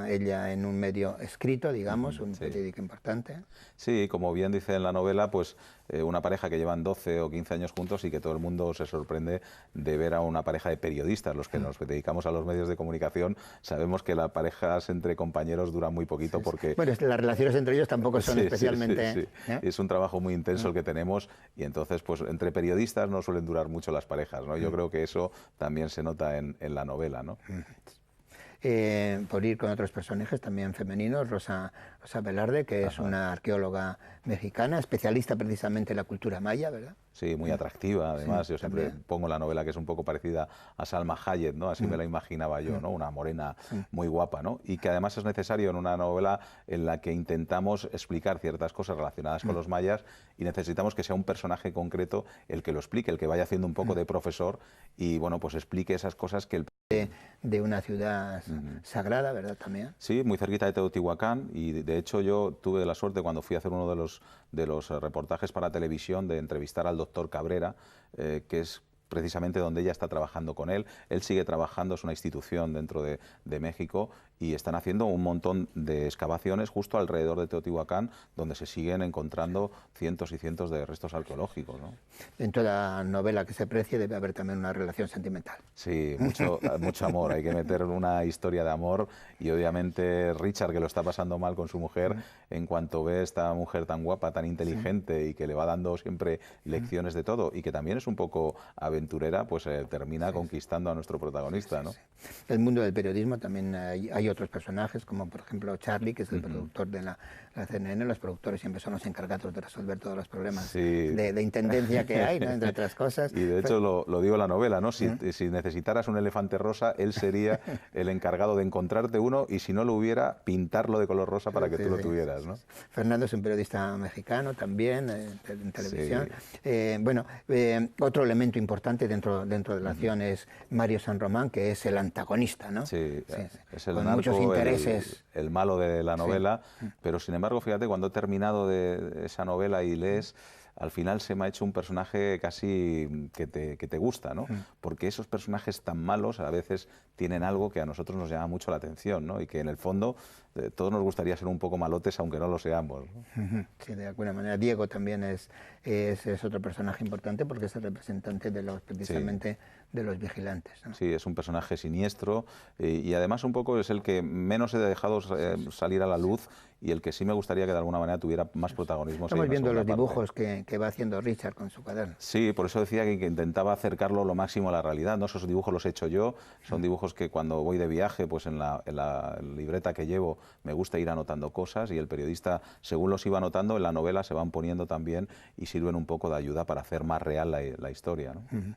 trabaja ella en un medio escrito, digamos, un periódico importante. Sí, como bien dice en la novela, pues una pareja que llevan 12 o 15 años juntos y que todo el mundo se sorprende de ver a una pareja de periodistas. Los que nos dedicamos a los medios de comunicación sabemos que las parejas entre compañeros duran muy poquito porque... Bueno, las relaciones entre ellos tampoco son especialmente... Sí. Es un trabajo muy intenso el que tenemos y entonces pues entre periodistas no suelen durar mucho las parejas, ¿no? Yo creo que eso también se nota en la novela, ¿no? Por ir con otros personajes también femeninos, Rosa Velarde, que es una arqueóloga mexicana, especialista precisamente en la cultura maya, ¿verdad? Sí, muy atractiva, además. Yo siempre pongo la novela que es un poco parecida a Salma Hayek, ¿no? Así me la imaginaba yo, ¿no? Una morena muy guapa, ¿no? Y que además es necesario en una novela en la que intentamos explicar ciertas cosas relacionadas con los mayas y necesitamos que sea un personaje concreto el que lo explique, el que vaya haciendo un poco de profesor y, bueno, pues explique esas cosas que el... De una ciudad sagrada, ¿verdad? También. Sí, muy cerquita de Teotihuacán y de hecho yo tuve la suerte cuando fui a hacer uno de los reportajes para televisión de entrevistar al doctor Cabrera, que es precisamente donde ella está trabajando con él. Él sigue trabajando, es una institución dentro de México y están haciendo un montón de excavaciones justo alrededor de Teotihuacán, donde se siguen encontrando cientos y cientos de restos arqueológicos, ¿no? En toda novela que se precie debe haber también una relación sentimental. Sí, mucho amor, hay que meter una historia de amor y obviamente Richard, que lo está pasando mal con su mujer, en cuanto ve a esta mujer tan guapa, tan inteligente y que le va dando siempre lecciones de todo y que también es un poco aventurera, pues termina conquistando a nuestro protagonista, ¿no? El mundo del periodismo también hay otros personajes, como por ejemplo Charlie, que es el productor de la CNN. Los productores siempre son los encargados de resolver todos los problemas de intendencia que hay, ¿no? Entre otras cosas. Y de hecho lo digo en la novela, ¿no? Si necesitaras un elefante rosa, él sería el encargado de encontrarte uno y si no lo hubiera, pintarlo de color rosa para que tú lo tuvieras, ¿no? Fernando es un periodista mexicano también, en televisión. Bueno, otro elemento importante dentro de la acción es Mario San Román, que es el antagonista, ¿no? Sí, es el con narco, muchos intereses. el malo de la novela, pero sin embargo, fíjate, cuando he terminado de esa novela y lees, al final se me ha hecho un personaje casi que te gusta, ¿no? Porque esos personajes tan malos a veces tienen algo que a nosotros nos llama mucho la atención, ¿no? Y que en el fondo todos nos gustaría ser un poco malotes, aunque no lo seamos, ¿no? Sí, de alguna manera. Diego también es otro personaje importante porque es el representante de precisamente de los vigilantes, ¿no? Sí, es un personaje siniestro y además un poco es el que menos he dejado salir a la luz y el que sí me gustaría que de alguna manera tuviera más protagonismo. Estamos viendo los dibujos que va haciendo Richard con su cuaderno. Sí, por eso decía que intentaba acercarlo lo máximo a la realidad, ¿no? Esos dibujos los he hecho yo, son dibujos que cuando voy de viaje, pues en la libreta que llevo me gusta ir anotando cosas y el periodista, según los iba anotando, en la novela se van poniendo también y sirven un poco de ayuda para hacer más real la historia, ¿no?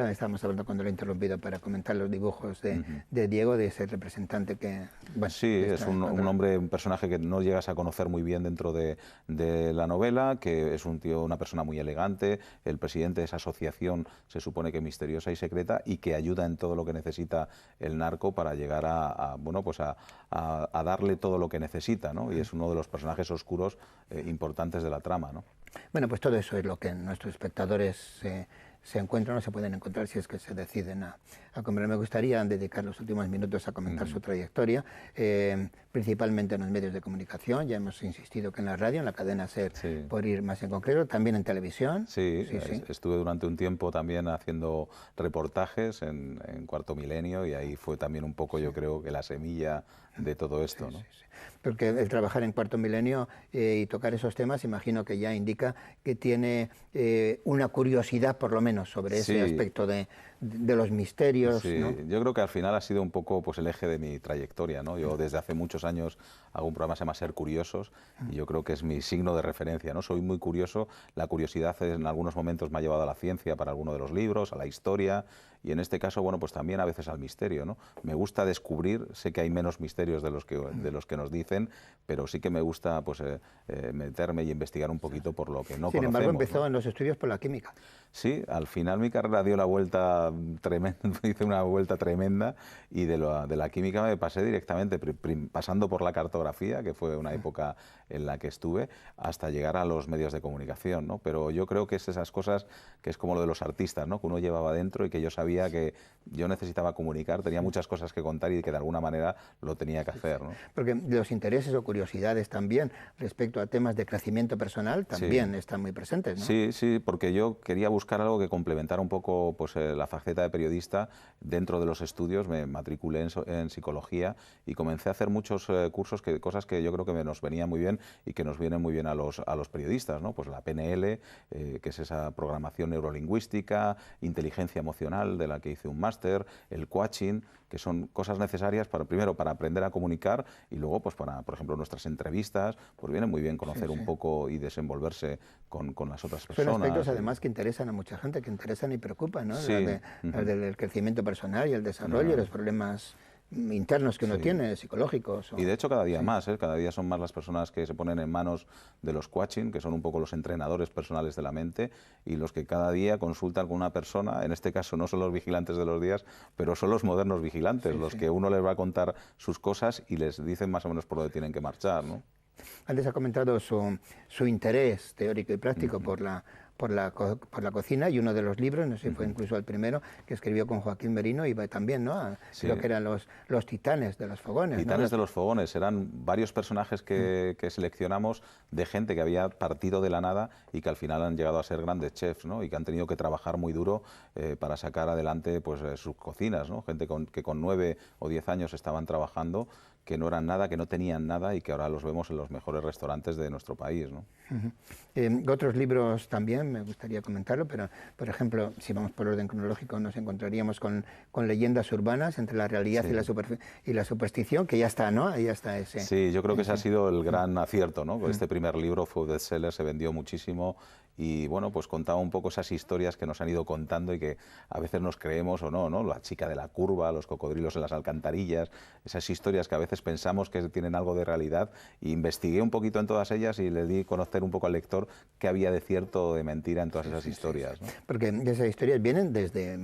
Estábamos hablando cuando lo he interrumpido para comentar los dibujos de Diego, de ese representante que... Bueno, sí, es un hombre, un personaje que no llegas a conocer muy bien dentro de la novela, que es un tío, una persona muy elegante, el presidente de esa asociación se supone que misteriosa y secreta y que ayuda en todo lo que necesita el narco para llegar bueno, pues a darle todo lo que necesita, ¿no? Y es uno de los personajes oscuros importantes de la trama, ¿no? Bueno, pues todo eso es lo que nuestros espectadores se encuentran o se pueden encontrar si es que se deciden a comer. Me gustaría dedicar los últimos minutos a comentar su trayectoria, principalmente en los medios de comunicación. Ya hemos insistido que en la radio, en la cadena SER, por ir más en concreto, también en televisión. Sí, estuve durante un tiempo también haciendo reportajes en Cuarto Milenio y ahí fue también un poco, yo creo, que la semilla de todo esto, ¿no? Porque el trabajar en Cuarto Milenio y tocar esos temas, imagino que ya indica que tiene una curiosidad, por lo menos, sobre ese aspecto de los misterios. Sí, ¿no? Yo creo que al final ha sido un poco pues, el eje de mi trayectoria, ¿no? Yo desde hace muchos años hago un programa que se llama Ser Curiosos y yo creo que es mi signo de referencia, ¿no? Soy muy curioso, la curiosidad en algunos momentos me ha llevado a la ciencia para alguno de los libros, a la historia y en este caso, bueno, pues también a veces al misterio, ¿no? Me gusta descubrir, sé que hay menos misterios de los que nos dicen, pero sí que me gusta pues meterme y investigar un poquito por lo que no conocemos. Sin embargo, empezó ¿no? en los estudios por la química. Sí, al final mi carrera dio la vuelta tremenda, hice una vuelta tremenda y de la química me pasé directamente, pasando por la cartografía, que fue una época en la que estuve, hasta llegar a los medios de comunicación, ¿no? Pero yo creo que es esas cosas que es como lo de los artistas, ¿no? Que uno llevaba dentro y que yo sabía que yo necesitaba comunicar, tenía muchas cosas que contar y que de alguna manera lo tenía que hacer, ¿no? Porque los intereses o curiosidades también respecto a temas de crecimiento personal también están muy presentes, ¿no? Sí, sí, porque yo quería buscar algo que complementara un poco pues, la faceta de periodista dentro de los estudios. Me matriculé en psicología y comencé a hacer muchos cursos, cosas que yo creo que nos venían muy bien y que nos vienen muy bien a los periodistas, ¿no? Pues la PNL, que es esa programación neurolingüística, inteligencia emocional, de la que hice un máster, el coaching, que son cosas necesarias primero para aprender a comunicar y luego pues para, por ejemplo, nuestras entrevistas, pues viene muy bien conocer un poco y desenvolverse con las otras personas. Son aspectos además que interesan a mucha gente, que interesan y preocupan, ¿no? Sí. Las del crecimiento personal y el desarrollo, los problemas internos que uno tiene, psicológicos. Y de hecho cada día más, cada día son más las personas que se ponen en manos de los coaching, que son un poco los entrenadores personales de la mente y los que cada día consultan con una persona, en este caso no son los vigilantes de los días, pero son los modernos vigilantes, los que uno les va a contar sus cosas y les dicen más o menos por dónde tienen que marchar, ¿no? Antes ha comentado su interés teórico y práctico por la cocina, y uno de los libros, no sé si fue incluso el primero, que escribió con Joaquín Merino, iba también, ¿no? Creo que eran los titanes de los fogones. Titanes de los fogones, eran varios personajes que seleccionamos de gente que había partido de la nada y que al final han llegado a ser grandes chefs, ¿no? Y que han tenido que trabajar muy duro para sacar adelante pues, sus cocinas, ¿no? Gente que con 9 o 10 años estaban trabajando, que no eran nada, que no tenían nada y que ahora los vemos en los mejores restaurantes de nuestro país, ¿no? Otros libros también, me gustaría comentarlo, pero por ejemplo, si vamos por orden cronológico, nos encontraríamos con Leyendas urbanas entre la realidad y la superstición, que ya está, ¿no? Ahí ya está ese. Sí, yo creo que ese ha sido el gran acierto, ¿no? Este primer libro fue bestseller, se vendió muchísimo y bueno, pues contaba un poco esas historias que nos han ido contando y que a veces nos creemos o no, ¿no? La chica de la curva, los cocodrilos en las alcantarillas, esas historias que a veces pensamos que tienen algo de realidad, e investigué un poquito en todas ellas y le di a conocer un poco al lector qué había de cierto o de mentira en todas esas historias, ¿no? Porque esas historias vienen desde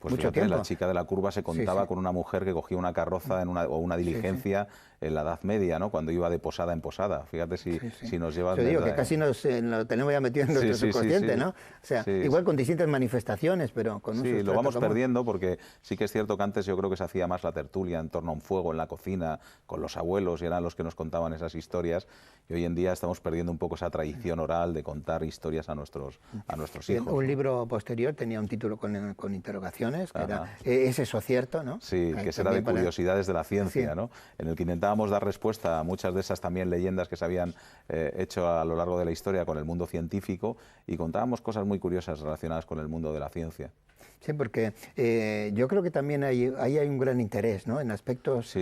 pues mucho fíjate, tiempo. La chica de la curva se contaba con una mujer que cogía una carroza o una diligencia en la Edad Media, ¿no? Cuando iba de posada en posada. Fíjate si nos lleva... Yo digo que casi lo tenemos ya metido en nuestro subconsciente, ¿no? O sea, igual con distintas manifestaciones, pero con un lo vamos perdiendo porque sí que es cierto que antes yo creo que se hacía más la tertulia en torno a un fuego en la cocina, con los abuelos, y eran los que nos contaban esas historias, y hoy en día estamos perdiendo un poco esa tradición oral de contar historias a nuestros hijos. Un libro posterior tenía un título con interrogaciones, que era ¿es eso cierto?, ¿no? Sí, que será de curiosidades de la ciencia, ¿no? En el que intentábamos dar respuesta a muchas de esas también leyendas que se habían hecho a lo largo de la historia con el mundo científico, y contábamos cosas muy curiosas relacionadas con el mundo de la ciencia. Sí, porque yo creo que también ahí hay un gran interés, ¿no? En aspectos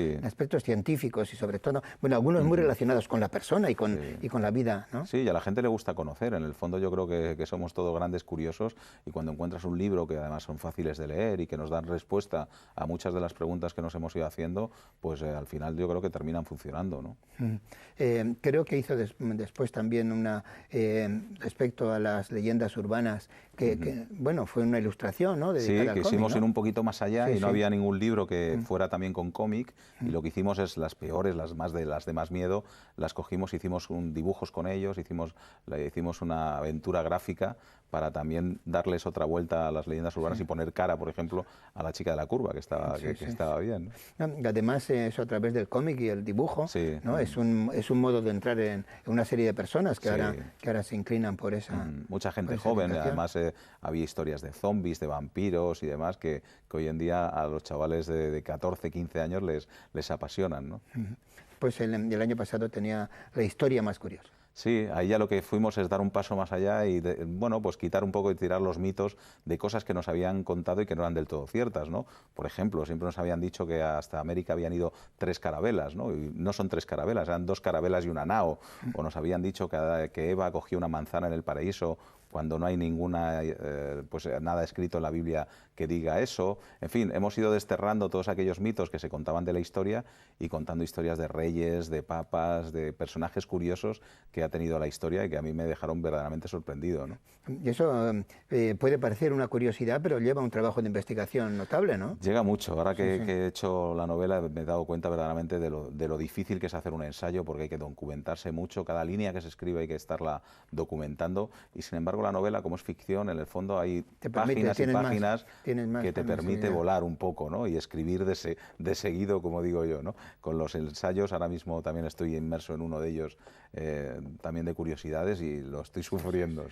científicos y sobre todo, bueno, algunos muy relacionados con la persona y con la vida, ¿no? Sí, y a la gente le gusta conocer. En el fondo yo creo que somos todos grandes curiosos, y cuando encuentras un libro que además son fáciles de leer y que nos dan respuesta a muchas de las preguntas que nos hemos ido haciendo, pues al final yo creo que terminan funcionando, ¿no? Creo que hizo después también una respecto a las leyendas urbanas, que bueno, fue una ilustración, ¿no? Sí, que hicimos ir un poquito más allá y no había ningún libro que fuera también con cómic, y lo que hicimos es las peores, las de más miedo, las cogimos, hicimos dibujos con ellos, hicimos una aventura gráfica para también darles otra vuelta a las leyendas urbanas y poner cara, por ejemplo, a la chica de la curva, que estaba bien, ¿no? Además, eso a través del cómic y el dibujo, ¿no? Es un modo de entrar en una serie de personas que ahora se inclinan por esa... Mucha gente joven, además había historias de zombies, de vampiros y demás, que hoy en día a los chavales de 14, 15 años les apasionan, ¿no? Pues el año pasado tenía la historia más curiosa. Sí, ahí ya lo que fuimos es dar un paso más allá y, bueno, pues quitar un poco y tirar los mitos de cosas que nos habían contado y que no eran del todo ciertas, ¿no? Por ejemplo, siempre nos habían dicho que hasta América habían ido 3 carabelas, ¿no? Y no son 3 carabelas, eran 2 carabelas y una nao. O nos habían dicho que Eva cogió una manzana en el paraíso, cuando no hay nada escrito en la Biblia que diga eso. En fin, hemos ido desterrando todos aquellos mitos que se contaban de la historia y contando historias de reyes, de papas, de personajes curiosos que ha tenido la historia y que a mí me dejaron verdaderamente sorprendido, ¿no? Y eso puede parecer una curiosidad, pero lleva un trabajo de investigación notable, ¿no? Llega mucho. Ahora que, Sí, sí. que he hecho la novela me he dado cuenta verdaderamente de lo difícil que es hacer un ensayo, porque hay que documentarse mucho. Cada línea que se escribe hay que estarla documentando. Y sin embargo la novela, como es ficción, en el fondo hay páginas y páginas que te permite volar un poco, ¿no? Y escribir de seguido, como digo yo, ¿no? Con los ensayos, ahora mismo también estoy inmerso en uno de ellos, también de curiosidades, y lo estoy sufriendo.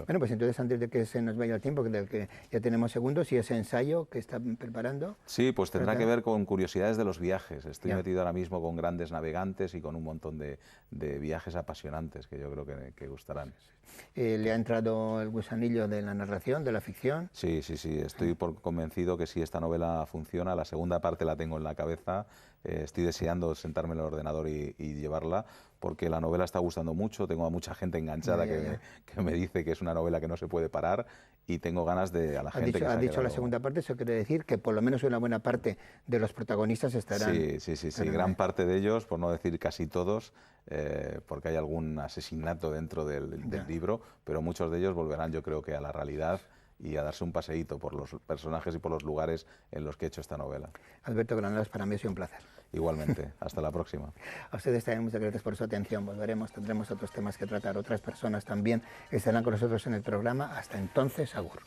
Bueno, pues entonces, antes de que se nos vaya el tiempo, que ya tenemos segundos, y ese ensayo que está preparando... Sí, pues tendrá que ver con curiosidades de los viajes. Estoy Ya. metido ahora mismo con grandes navegantes y con un montón de viajes apasionantes que yo creo que gustarán. ¿Le ha entrado el gusanillo de la narración, de la ficción? Sí, estoy convencido que si esta novela funciona, la segunda parte la tengo en la cabeza, estoy deseando sentarme en el ordenador y llevarla, porque la novela está gustando mucho, tengo a mucha gente enganchada que me dice que es una novela que no se puede parar, y tengo ganas de a la gente que se ha Ha dicho la quedado... segunda parte, eso quiere decir que por lo menos una buena parte de los protagonistas estarán... Sí, gran parte de ellos, por no decir casi todos, porque hay algún asesinato dentro del libro, pero muchos de ellos volverán, yo creo que a la realidad y a darse un paseíto por los personajes y por los lugares en los que he hecho esta novela. Alberto Granados, para mí ha sido un placer. Igualmente, hasta la próxima. A ustedes también muchas gracias por su atención. Volveremos, tendremos otros temas que tratar, otras personas también estarán con nosotros en el programa. Hasta entonces, agur.